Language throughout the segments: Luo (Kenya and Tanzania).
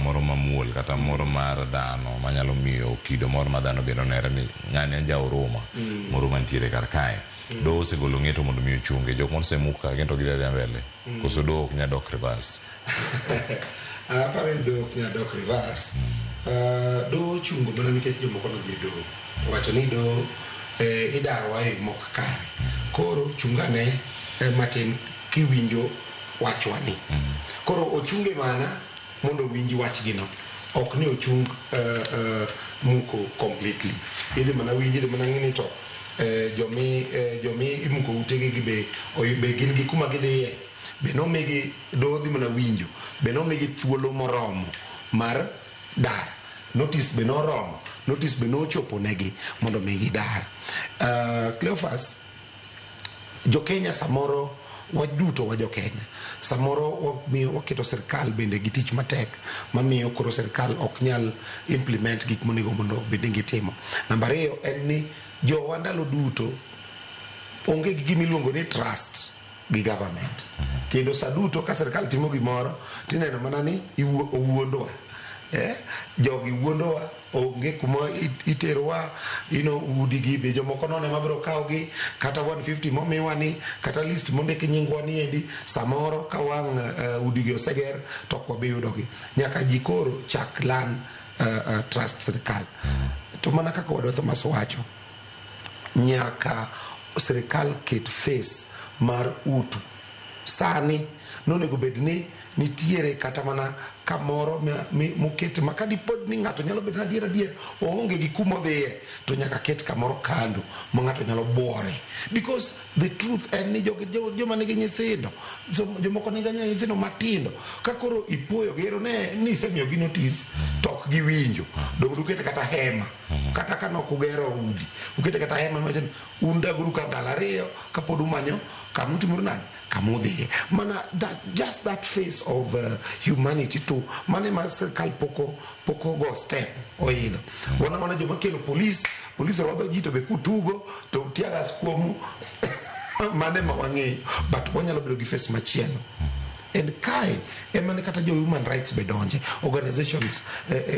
moro mamuol kata moro mar dhano manyalo miyo kido moro ma dhano bedo nere ni ng'ani en jaoruma moro mantiere kar kae. Do osegolo ng'eto mondo mi ochunge jok moro semuka kendo gidhi mbele koso do ok nya dok reverse. Aparo do ok nya dok reverse. Do chungo mana nikech jomoko nodhi do wacho ni do idaro wa e mok kare. Koro chungane matin kiwinjo wachwani. Koro ochunge mana mondo winji wachgino. Ok ni ochung muko completely. Idhi mana winji, idhi mana ng'ini to jomi imuko utege gi be gin gi kuma gidhiye. Be nomigi do dhi mana winjo. Be nomigi thuolo moromo mar dar. Notice be noromo. Notice be nochopo negi mondo migi dar. Cleophas, jo Kenya samoro waduto wa jo Kenya samoro waketo serikal bende gi tich matek mamiyo koro serikal ok nyal implement gik monego mondo bende gitimo. Namba 2 en ni jowa ndalo duto onge gi gimiluongo ni trust gi government. Kendo saduto ka serikal timo gimoro tineno mana ni owuondowa. Jogi wuondowa onge kuma iterowa udi gi be jomoko none mabiro kawogi kata 150 momiwa ni kata list mondiki nyingwa ni endi samoro ka wang' udi gi oseger to ok wabi yudogi. Nyaka ji koro chak lan trust serikal. To mana kaka wadwa Thomas wacho, nyaka serikal ket face mar utu. Sani nonego bed ni nitiere kata mana kamoro moket makadipod ni ng'ato nyalo bedo adier oonge gi kuma dhiye to nyaka ket kamoro kando ma ng'ato nyalo buore. Because the truth en ni joma nigi nyithindo, jomoko nigi nyithindo matindo, ka koro ipoyo gero ni isemiyogi notice to ok giwinjo. Dong ukete kata hema, kata ka nok ugero udi, ukete kata hema machon undaguru ka ndalo 2 kapod umanyo kamutimoru nani kamudhiye. Mana just that face of humanity too. Mane ma serikal poko go step oidho. Wana joma kelo police rodho ji to be kutugo to tiagas kuomu mane ma wang'eyo, but wanyalo bedo gi face machielo. And kai emane kata jo human rights be donje, organizations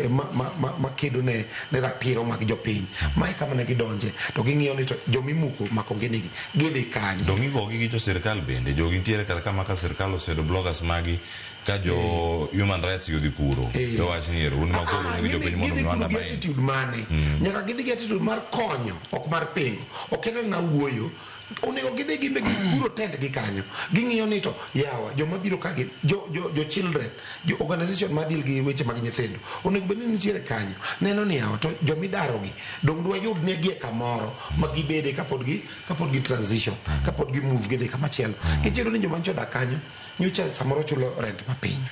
ma kedo ne ratiro mag jopiny mai kama ne gidonje to ging'iyo ni to jomimuko makongenigi gidhi kanyo. Dongi gogi gi jo serikal bende jogi ntiere kar kama ka serikal osedo bloggers magi ka jo human rights yudhi kuro to wach ni un makolo ngi jo piny mondo nyanda bai attitude mane nyaka gidhi gi attitude mar konyo ok mar pingo. Ok en na wuoyo onego gidhi gimbe gikuro tent gi kanyo ging'iyo ni to yawa joma biro ka gi jo children jo organization ma deal gi weche mag nyithindo onego bed ni nitiere kanyo neno ni yawa to jomidaro gi dong dwa yud ne gie kamoro ma gibede kapod gi transition kapod gi move gidhi kama chielo. Kichiro ni joma nchoda kanyo nyocha samoro chulo rent mapiny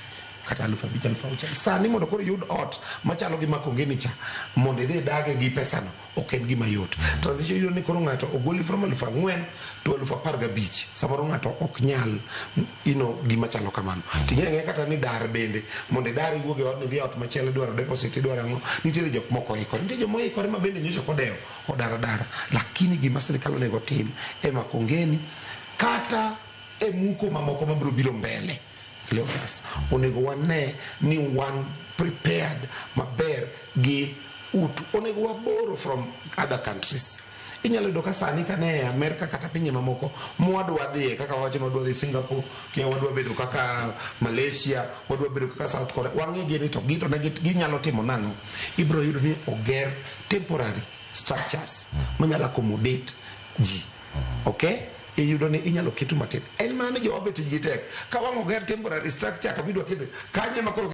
kata 5,000 sani mondo koro yud ot machalo gi makongeni cha mondo idhi dage gi pesano ok en gima yot. Transition yun ni koro ng'ato ogoli from 4,000 to 15,000 samoro ng'ato ok nyal gima chalo kamano. Ting'e kata ni dar bende mondo dar iwuog e ot ni dhi ot machielo dwaro deposit dwaro ang'o. Nitiere jok moko ikore, nitie joma ikore ma bende nyocha kodewo odara dara, lakini gima serikal onego tim e makongeni kata e muko mamoko mabiro biro mbele. Cleophas, onego wane ni wan prepared maber gi utu. Onego waboro from other countries. Inyalo yudo ka sani ka ne Amerika kata pinye mamoko mwadwa dhiye kaka wacho ni wadwa dhi Singapore, kia wadwa bedo kaka Malaysia, wadwa bedo kaka South Korea. Wang'e gini to gito ne ginyalo timo nang'o. Ibro yudo ni oger temporary structures manyalo accommodate ji. Okay? Iyudo ni inyalo ketu matin. En mana ni jawabet gi tek. Ka wang'o ger temporary structure kamidwa kedo kanye makoro